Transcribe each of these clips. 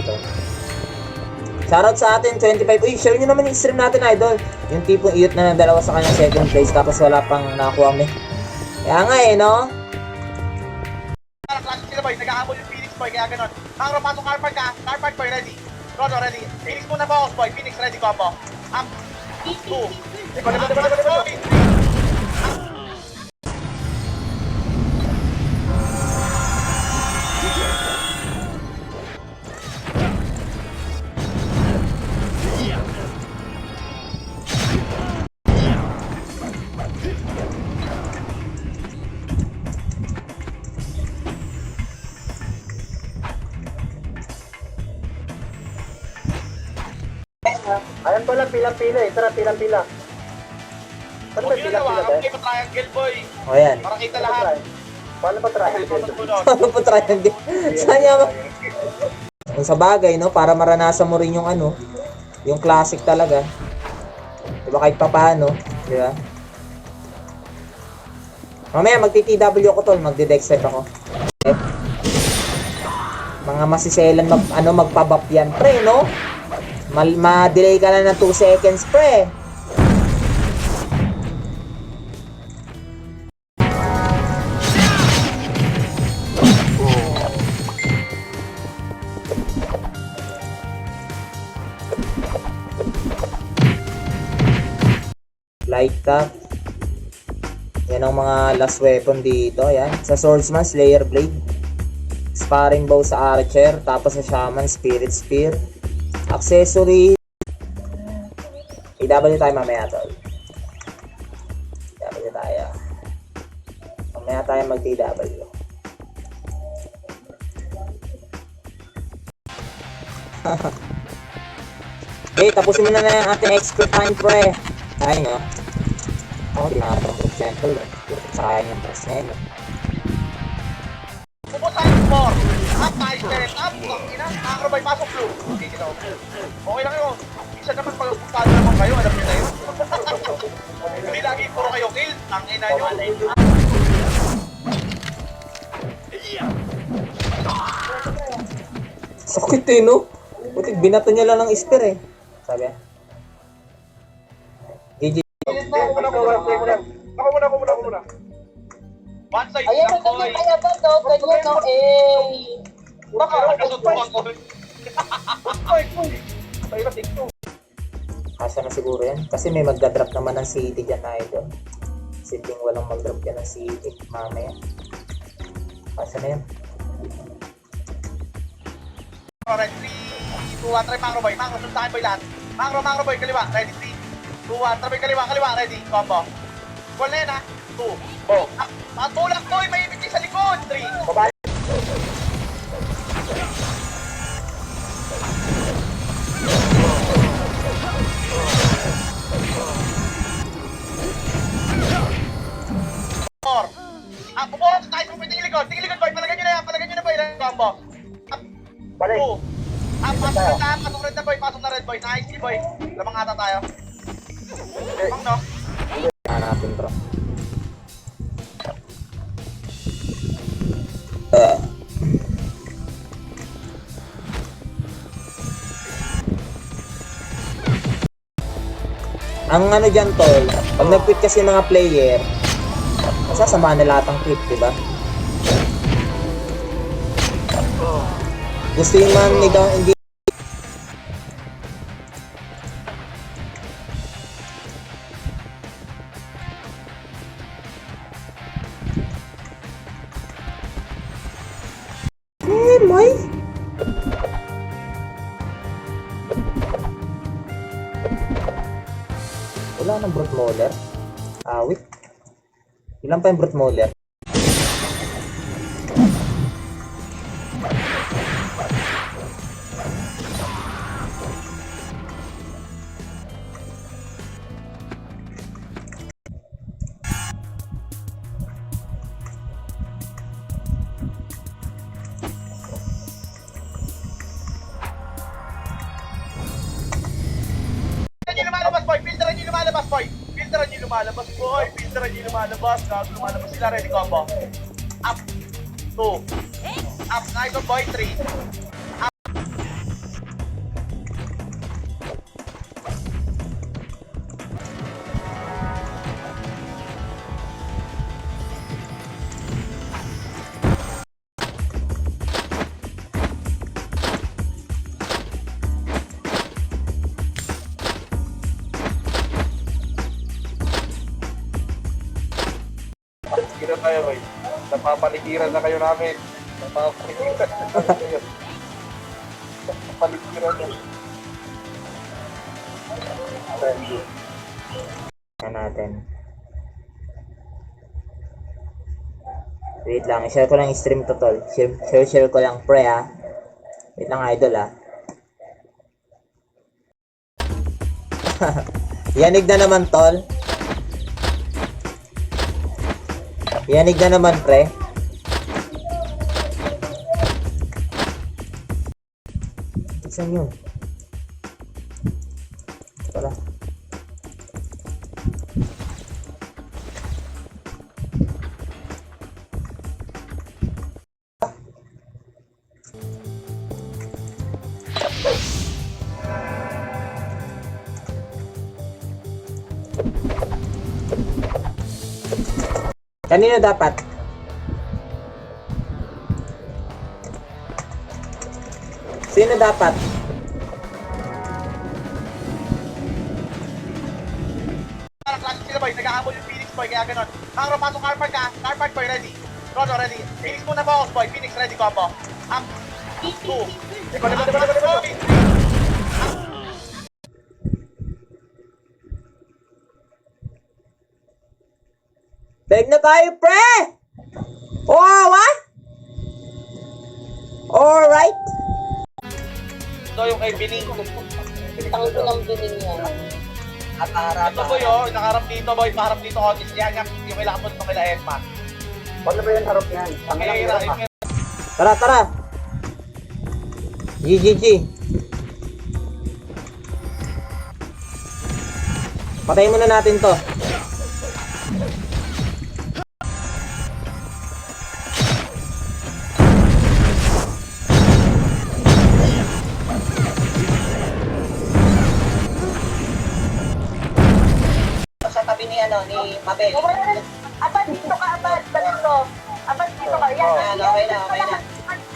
to. Shoutout sa atin, 25. Uy, share nyo naman yung stream natin, idol. Yung tipong iyot na ng dalawa sa kanyang second place tapos wala pang nakuha me. Kaya nga eh, no? Parang classic sila boy, nag-ahabol yung Phoenix boy, kaya ganon. Makro, pasok Carpart ka. Carpart boy, ready. Rodo, ready. Phoenix muna focus boy, Phoenix ready, combo. Up. 2. Diba. Ayan pala, pila-pila eh. Tara, pila-pila. Saan ba Huwag yun nawa, pila-pila okay pa triangle boy. O yan. Para kita lahat. Paano pa try? Ano po triangle? Saan niya ba? Kung sa bagay, no? Para maranasan mo rin yung ano, yung classic talaga. Diba kahit pa paano, di ba? Mamaya magti-TW ako tol, magdi-deck ako. Okay. Mga masiselan magpabap yan, pre, no? Ma-delay ka na ng 2 seconds, pre. Light up. Yan ang mga last weapon dito. Yan. Sa swordsman, Slayer Blade. Sparring bow sa archer. Tapos sa shaman, Spirit Spear. Accessory. IW tayo mamaya tol. IW tayo. Mamaya tayo mag-TW. Okay, tapusin mo na yung ating extra time, pre. Ay, no? Ako, tinatapos dyan tol. Sayang yung press na yun. Pupuntahan yung 4. Up, nice, direct up. Makro boy, pasok blue. Okay, kita ko. Okay lang yun. Isa naman pagpuntahan naman kayo, alam nyo na yun. Hindi lagi puro kayo kill. Ang ina nyo. Sakit eh, no? Buti, binato niya lang ng spear eh. Sabi. GG. Ako muna. One side Ayan, lang, boy. ganyan kaya ba, no? Ganyan, no? Eh. Baka nakasutuan ko. Asa na siguro yan? Kasi may magdadrop naman ng city dyan na idol. Simpleng walang magdrop yan ng city. Mamaya. Asa na yan? Alright, 3, 2, 1, try Makro boy. Makro, suntahan boy lahat. Makro boy, kaliwa. Ready, 3, 2, 1, try boy, kaliwa. Ready, combo. Goal na yun ha. 2. Oh. Matulak boy, may ibig sa likod. 3. Babae. Bubos, tayo mo tingin likod boy, palagan nyo na boy, combo. Balik. 2. Pasok na red boy, nice boy. Lamang ata tayo. Lamang no? Hanapin bro. Ang ano dyan tol, pag nag-quit kasi mga player, masasama na lahat ang quit, diba? Gusto yung man hindi may wala nang brute molar. Wait. Ilan pa yung brute molar? Gago, lumalabas sila. Ready, combo. Up. 2. Up. Nice one, boy. 3. Up. kayo, boy. Napapaligiran na kayo namin. Napapaligiran na kayo. Napapaligiran na. Yan natin. Wait lang, i-share ko lang yung stream to, tol. Share ko lang, pre, ha. Wait lang, idol, ha. Yanig na naman, tol. Yanig na naman, pre. Saan yun? Ito pala. Kanino dapat? Sino dapat? Parang klase sila, boy. Nag-ahabol yung Phoenix, boy. Kaya ganon. Mangro, pasok car park ka. Car park, boy. Ready. Rodo, ready. Phoenix muna focus, boy. Phoenix, ready, combo. Up. 2. Likod. Beg na tayo, pre! Oh, what? Alright. Ito yung kay Bining. Tangko ng bining yan. Ito, boy, oh. Nakaharap dito, boy. Paharap dito, Otis. Yan, yung kailangan mo ito kila Emma. Paano ba yan harap yan? Tara, tara. GGG. Patayin muna natin to. Sa tabi ni Mabel. Abad dito ka, abad. Dito. Abad dito ka. Yan. Okay na.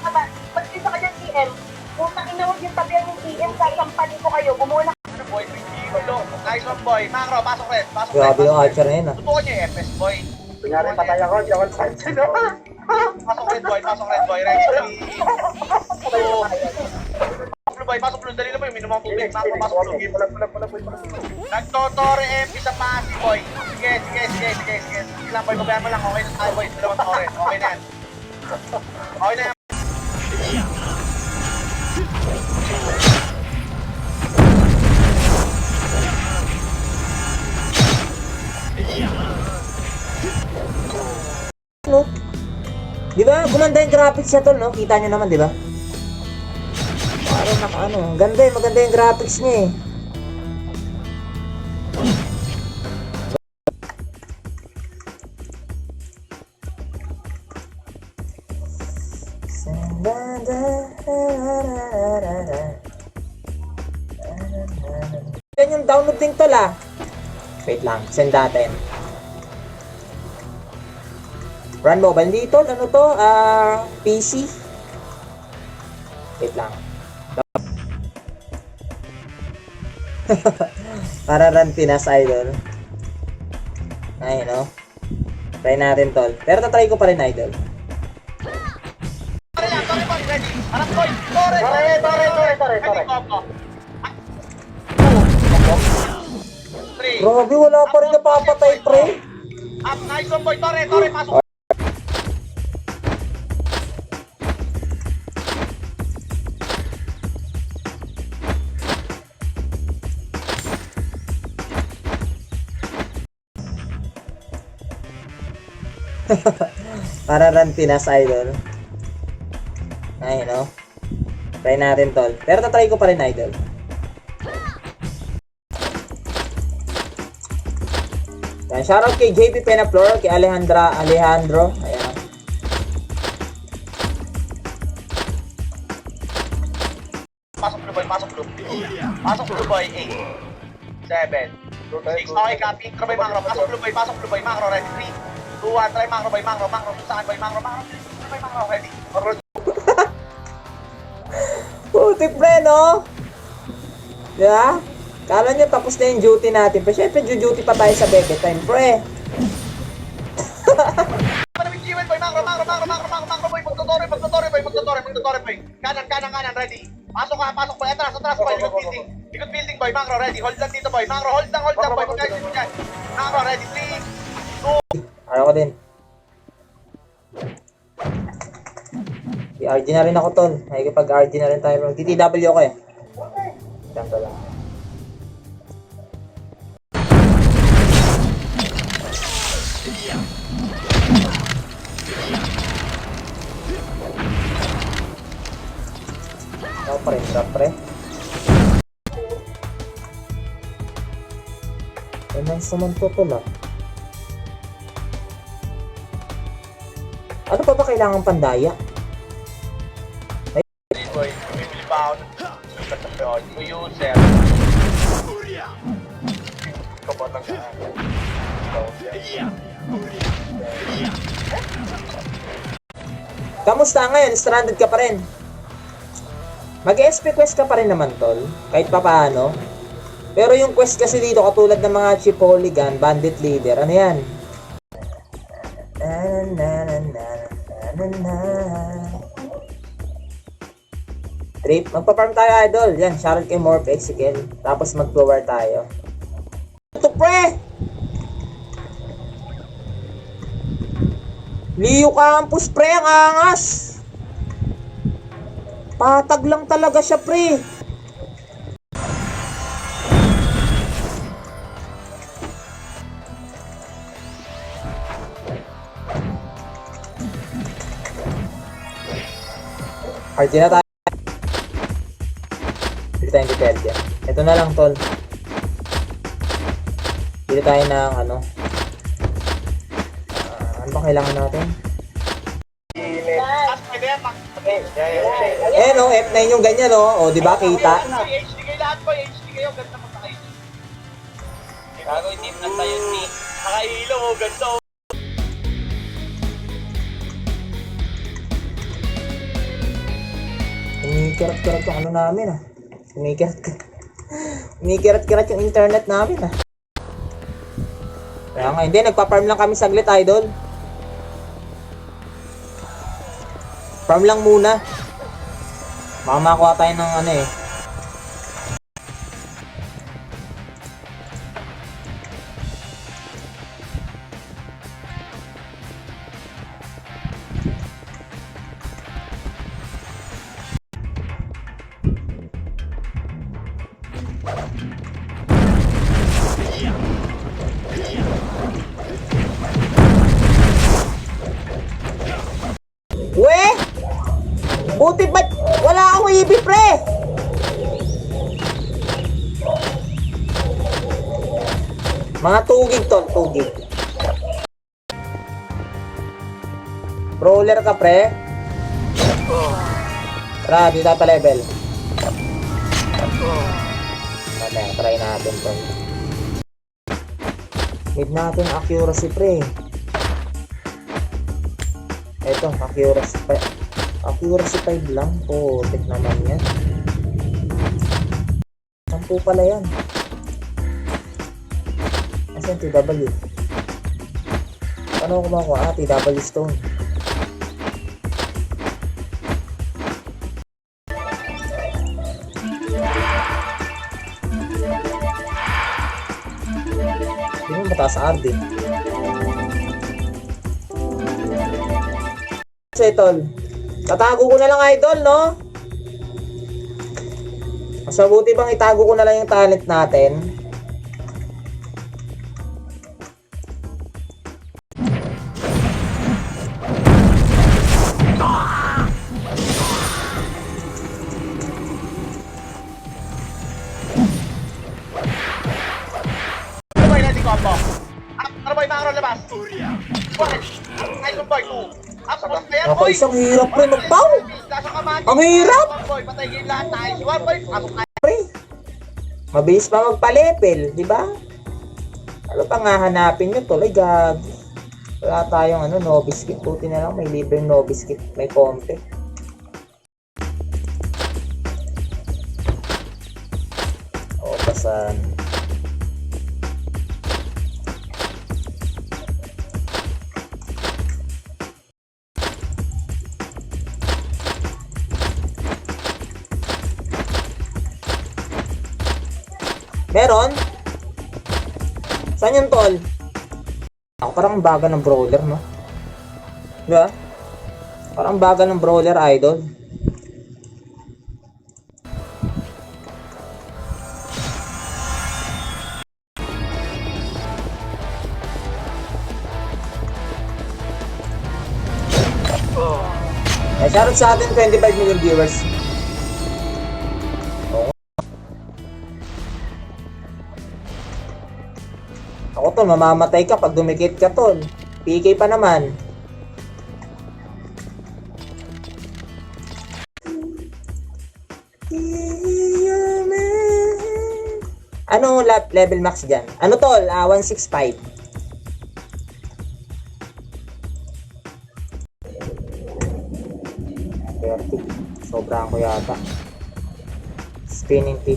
Abad. Pag dito ka dyan, TM. Kung nakinawag yung tabihan ng TM, sasampalin ko kayo. Bumuna. Ano, boy? Nice one, boy. Mangro, pasok red. Pasok red. Grabe yung archer na yun, ah. Tutukan niyo yung FS, boy. Kunyari patay ako, di ako sansin. Pasok red, boy. Pasok red, boy. Ready. Pasok blue. Dali na, boy. Minum ang tubig. Mangro, pasok blue. Nagtotore MP sa pasi, boy. Sige. Sige lang, boy. Babayan mo lang. Okay na tayo, boy. Dalawang tore. Okay na yan. Okay na yan. No? Di ba? Gumanda yung graphics niya, tol, no? Kita nyo naman, di ba? Parang maganda yung graphics niya, eh. Yan yung download din, tol, ah. Wait lang, send natin. Run mobile dito, ano to? PC. Wait lang. Para run Pinas, idol. Ay, no? Try natin, tol. Pero tatry ko pa rin, idol. Tore lang, boy. Ready. Harap, boy. Tore. Ready, combo. 3. Grabe, wala pa rin napapatay, pre. Up, nice one, boy. Tore, pasok. Para run Pinas, idol. Ay, no? Try natin, tol. Pero tatry ko pa rin, idol. Yan, shoutout kay JP Penaflor, kay Alejandro. Ayan. Pasok blue, boy. Pasok blue, boy. 8. 7. 6. Okay, copy. Intro, boy, Mangro. Pasok blue, boy. Mangro, ready. 3, 2, 1. Try Mangro, boy. Mangro. Saan, boy? Mangro. Ready. Puti, pre, no? Diba? Kala nyo tapos na yung duty natin. Pero syempre, duty pa tayo sa bebe time, pre. boy, magtutore boy. Kanan, ready. Pasok boy, atras boy, likod building. Likod building boy, macro, ready. Hold lang dito boy, macro, hold lang boy, magkaisin mo dyan. Macro, ready, 3, 2, Ayaw ko din. I-RG na rin ako, tol. Nakikipag-RG na rin tayo. Mag-TTW ako eh. Ganto lang. Drop pre. Ay, nang sumanto to lang. Ano pa ba kailangan pandaya? boy, bibili pa ako ng user. Kapatang Kamusta ngayon? Stranded ka pa rin? Mag-SP quest ka pa rin naman, tol. Kahit pa paano. Pero yung quest kasi dito, katulad ng mga Chief Hooligan, Bandit Leader, ano yan? Trip, magpa-farm tayo, idol. Yan, shoutout kay Morph Ezekiel. Tapos mag-flower tayo. Ito, pre! Leo Campus, pre, ang angas! Patag lang talaga siya, pre. RG na tayo. Pili tayong detergent. Ito na lang, tol. Pili tayo ng ano. Ano ba kailangan natin? Eh no, F9 yung ganyan no. O, di ba kita? HD kayo lahat boy, HD kayo, ganda mo sa kayo. Gago, team na tayo ni. Nakailo mo, ganda mo. Kumikirat-kirat yung ano namin ah. Kumikirat-kirat yung internet namin ah. Kaya nga, hindi. Nagpa-farm lang kami saglit, idol. Farm lang muna. Baka makakuha tayo ng ano eh. Weh! Buti ba't wala akong ibi, pre? Mga tugig, tol. Tugig. Brawler ka, pre? Tara, dito tayo pa level. Try natin, tol. Need natin accuracy, pre. Eto, accuracy 5 lang. Oh, tek naman yan. 10 pala yan. Asan TW? Paano ko makuha? TW stone. Hindi mo mataas sa RD. Tol, tatago ko na lang, idol, no? Mas mabuti bang itago ko na lang yung talent natin? Ano boy, ready combo. Ano boy, macro labas. Ay, boy, 2. Ako, isang hirap, pre, mag-pow! Ang hirap! Boy, patay game lahat. Nice one, boy. Pasok na. Pre, mabilis pa magpa-level, di ba? Ano pa nga hanapin nyo, tol? Ay, gag. Wala tayong ano, novice kit. Puti na lang, may libreng novice kit. May kompe. O, pasan. Meron? Saan yung tol? Ako parang baga ng brawler, no? Diba? Parang baga ng brawler, idol. Shoutout sa atin 25 million viewers. Ako tol, mamamatay ka pag dumikit ka tol. PK pa naman. Ano level max dyan? Ano tol? 165. Sobrang ko yata. Spinning tip.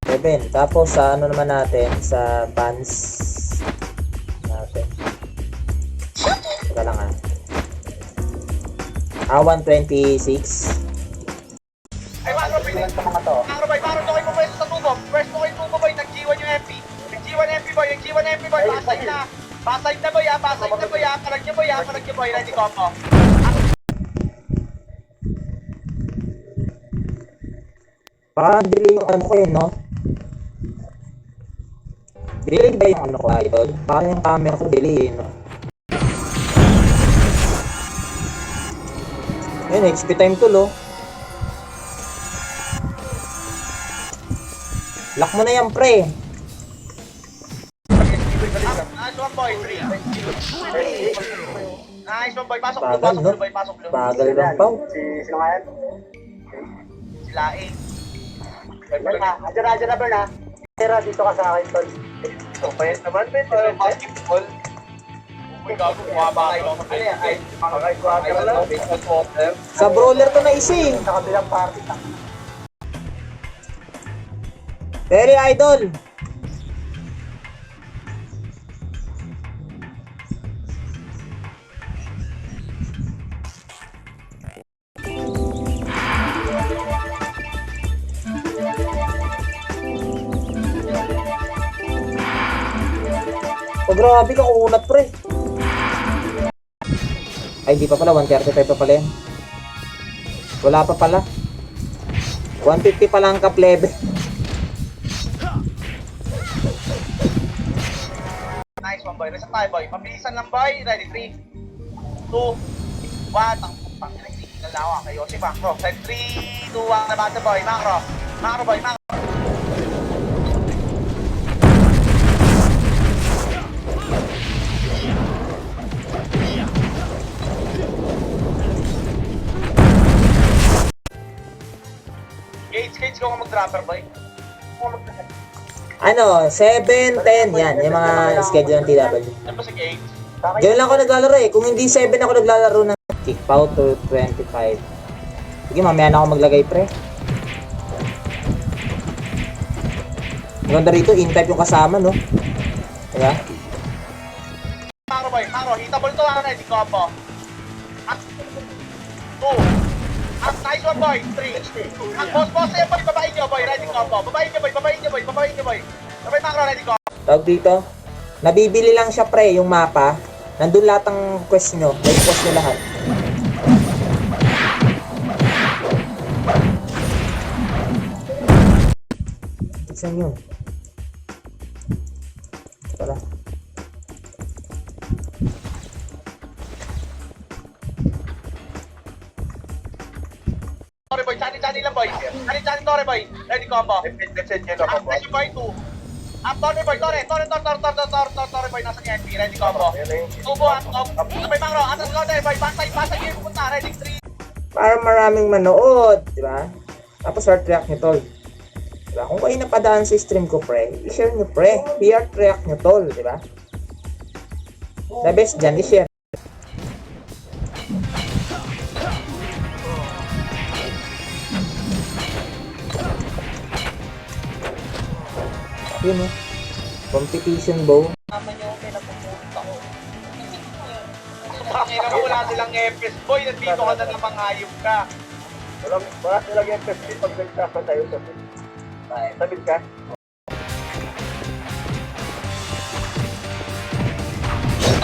Seven. Tapos sa ano naman natin, sa bands natin. Teka lang 126. Ay, Macro Boy, Macro Boy, Macro to kayo po sa tubo. First to kayo tubo boy, nag-G1 yung MP. Nag-G1 MP boy, nag-G1 MP boy, pasay na. Pasay na boy, pasay na boy, palag niyo boy, palag niyo boy, ready combo. Parang delay yung ano ko yun, no? Delay ba yung ano ko, idol? Parang yung camera ko delay, no? Ayun, XP time tool, oh. Lock mo na yan, pre. Nice one boy, 3. Nice one boy, pasok blue, Bagal, pasok no? blue boy, pasok blue. Bagal lang, pao. Sino nga yan? Sila A. Adyan na Bern ha. Tira dito ka sa akin tol. Payat naman, Ben. Basketball. Uy, gago, bumaba kayo. Sa brawler to na isa, eh. Sa kabilang party. Very idol. Oh, grabe ka kunat, pre. Ay, di pa pala. 135 pa pala yan. Wala pa pala. 150 pa lang cap level. Nice one boy, reset tayo boy. Mabilisan lang boy, ready 3, 2, 1. Ang nalawa kayo si Macro. 3, 2, 1, nabata boy, Macro. Macro boy, Macro. Gage ko mag-dropper boy. Ano, 7, 10, yan. Yung mga schedule ng TW. Ano ba si Gage? Diyan lang ako naglalaro eh. Kung hindi 7 ako naglalaro ng kick out to 25. Sige, mamaya na ako maglagay, pre. Maganda rito, in-type yung kasama, no? Diba? Macro boy, Macro, hitable to ako ready combo. 2. Nice one boy, 3. Boss yan boy, babain nyo boy, ready combo. Babain nyo boy. Sabay Macro, ready combo. Tawag dito, nabibili lang siya, pre, yung mapa. Nandun lahat ang quest nyo. May quest nyo lahat. Tignan nyo. Tara. Tore boy, chani lang boy. Chani tore boy, ready combo. Nice boy, 2. Tore boy, tore boy, nasa NP, ready combo. Tubo, sabay Macro, atas ko boy, pasay yung pupunta, ready 3. Para maraming manood, di ba? Tapos heart react nyo, tol. Diba? Kung kayo napadaan sa stream ko, pre, i-share nyo, pre. Heart react nyo, tol, di ba? The best dyan, i-share. Yun, oh. Competition bow. Naman yung pinapupunta ko. Pakina mo, wala silang EPS boy, nandito ka na namang hayop ka. Walang, wala silang FFP pag nagtasa tayo sa sabil ka.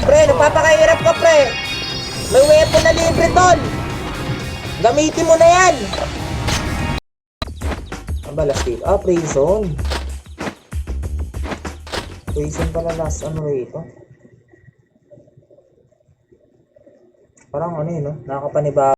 Pre, napapakahirap ka, pre. May weapon na libre, tol. Gamitin mo na yan. Ang balas dito. Ah, prison. Prison pala last ano rito. Parang ano yun, no? Nakakapanibago.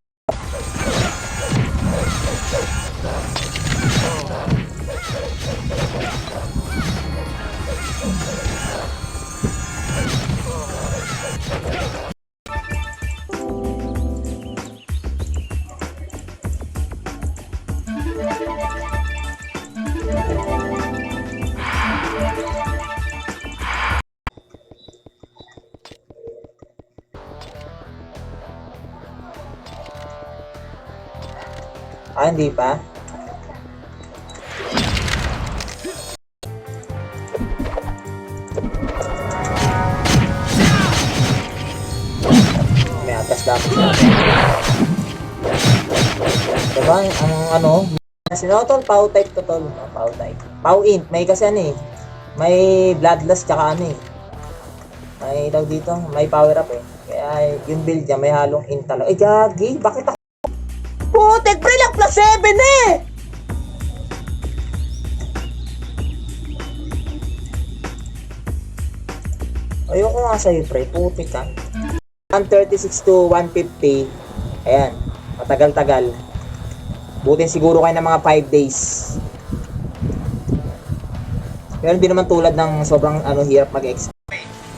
Ah, hindi pa? May atas dapat siya. Diba, ang ano, sinotol, Pau type to tol. Oh, Pau type. Pau int, may kasi ano eh. May bloodlust tsaka ano eh. May daw dito, may power up eh. Kaya yung build niya may halong int talaga. Eh, gagi, bakit ako? Putek, pre lang plus 7 eh! Ayoko nga sa'yo, pre. Putik ka. 136 to 150. Ayan. Matagal-tagal. Butin siguro kayo ng mga 5 days. Pero hindi naman tulad ng sobrang ano, hirap mag-exp.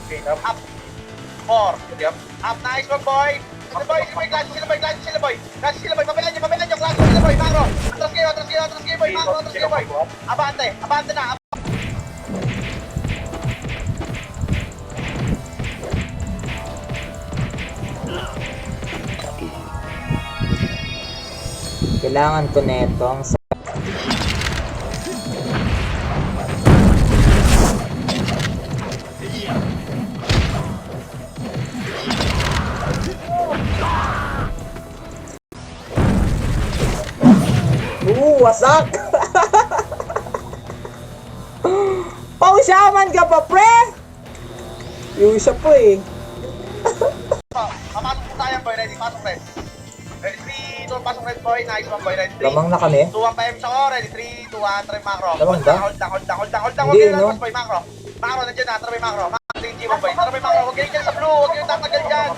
Okay, up. 4. Yep. Up, nice one, boy. Sila boy, klase sila boy. Klase sila boy, pabilan nyo, klase sila boy, Macro. Atras kayo, boy, Macro, atras kayo, boy. Abante na. Kailangan ko netong sa wasak! Pausyaman ka pa, pre! Yung isa po eh. Papasok po tayo, boy, ready, pasok red. Ready, 3, 2, pasok red, boy, nice one, boy, ready, 3. Lamang na kami. 2, 1 pa siya ko, ready, 3, 2, 1, try Macro. Lamang ba? Hold lang, Hindi, huwag no? kayo boy, Macro. Macro, nandiyan na, try Macro. Macro, boy, try Macro, huwag kayo dyan sa blue, huwag kayo tatagal dyan.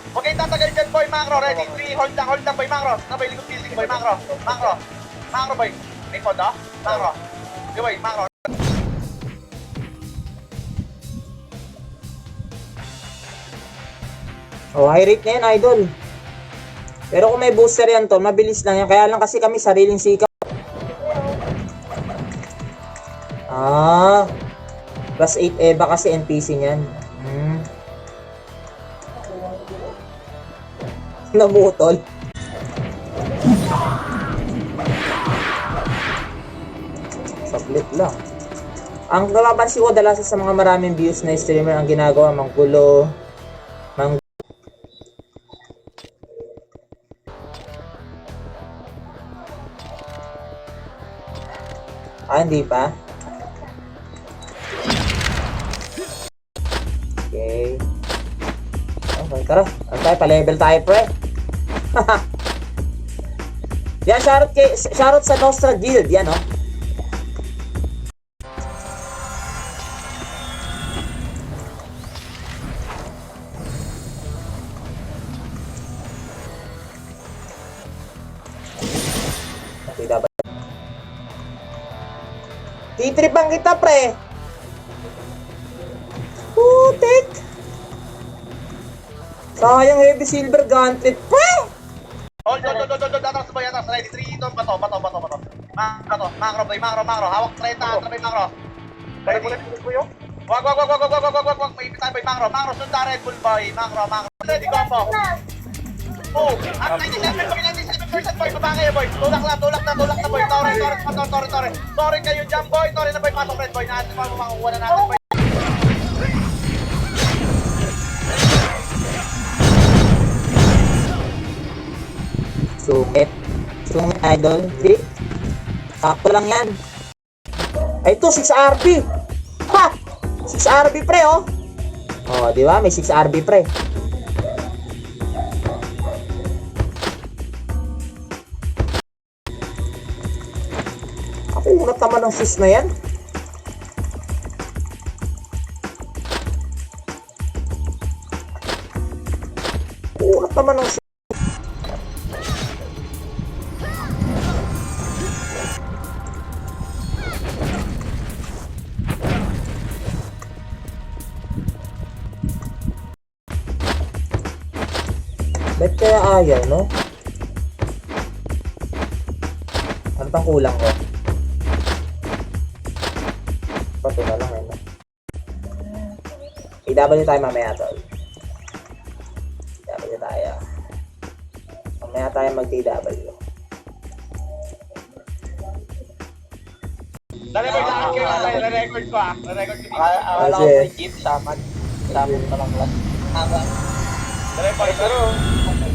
Huwag kayo tatagal dyan, boy, Macro, ready, 3, hold lang, boy, Macro. Sabay, likod building, boy, Macro, boy. May pod, ah? Macro. Okay, boy, Macro. Oh, high rate na yan, idol. Pero kung may booster yan to, mabilis lang yan. Kaya lang kasi kami sariling sikap. Ah, plus 8 EVA kasi NPC niyan. Namutol. Saglit lang. Ang napapansin ko dalasan sa mga maraming views na streamer ang ginagawa, manggulo, Ah, hindi pa? Okay. Okay, tara. Ano tayo? Pa-level tayo, pre. Yan, shoutout sa Nostra Guild. Yan, oh. Okay, dapat. Titripang kita, pre. Putik. Sayang heavy silver gauntlet, pre. Hold, atras boy, atras, ready, 3, 2, bato. Macro, boy, Macro. Hawak 30, boy, Macro. Ready. Wag. Maipit tayo, boy, Macro, sunda Red Bull, boy, Macro. Ready, combo. Oh, at 97% boy, baba kayo, boy. Tulak na, boy. Torre kayo dyan, boy. Torre na, boy, pasok red, boy. Natin pa makukuha na natin, boy. Sungit. Zoom idol. Di? Sakto lang yan. Ay, ito, 6 RB. Ha! 6 RB pre, oh. Oh, di ba? May 6 RB pre. Ako, unat naman ng sus na yan. Unat naman ng sus. Ba't kaya ayaw, no? Ano pang kulang ko? Pato na lang, no? PW tayo mamaya, tol. PW tayo. Mamaya tayo mag-TW. Dali boy, lahat kayo. Re-record ko ah. Re-record ko. Akala ko may cheat, saman. Saman pa lang lang. Dali boy, pero...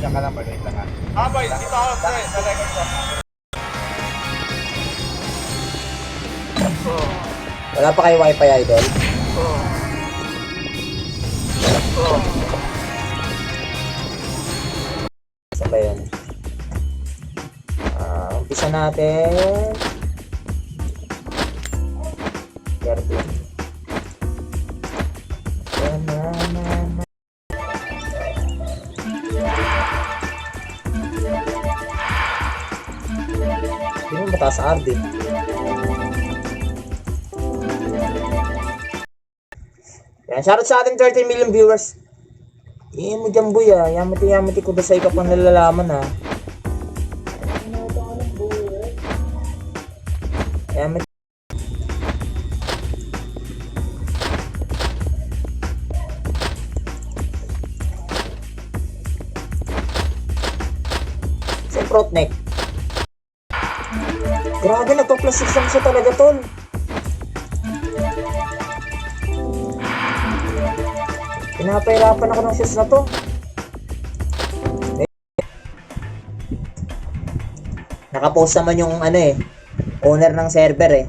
Diyan ka lang boy, wait lang ah. Boy, dito ako. Re-record ko. Wala pa kayo wifi, idol? Saan ba yun? Umpisa natin. 13. Hindi mo mataas sa RD. Yan, shoutout sa ating 13 million viewers. Iyan mo dyan, boy, ah. Yamati ko ba sa ikaw pang nalalaman, ah. Yamati. Sa Protneck. Grabe, nagpa-plus 6 lang siya talaga, tol. Pinapahirapan ako ng shoes na to. Nakapost naman yung ano eh, owner ng server eh.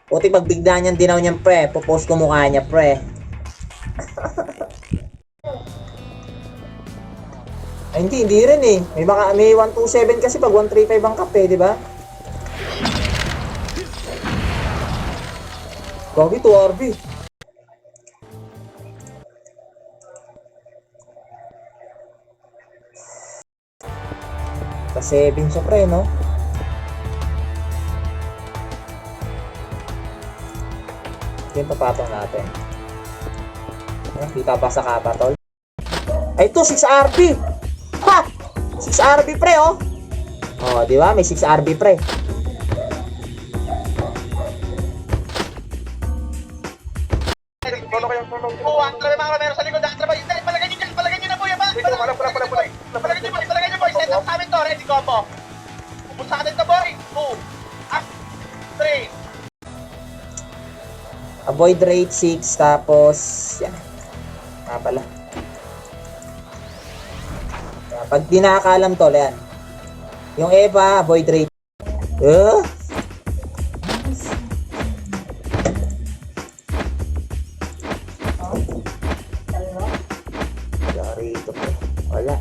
Puti pag bigla niyang dinaw niyang pre, popost ko mukha niya pre. Ay hindi rin eh. May 127 kasi pag 135 ang kape, di ba? Gogi 2 RB. Sa 7 siya pre, no? Ito yung papatong natin. Kita pa sa kapa, tol. Ay, ito, 6 RB! Ha! 6 RB pre, oh! Oh, di ba? May 6 RB pre. Tono kayo, tono. Oo, atrabe mga meron sa likod. Atrabe. Palagay niyo na boy, ba? Palagay niyo boy. Set up sa amin to. Ready, combo. Pupunta natin to boy. 2, 3. Avoid rate 6, tapos yan. Pala. Yan. Pag di nakakaalam tol, yan. Yung Eva, avoid rate. Wala rito po. Wala.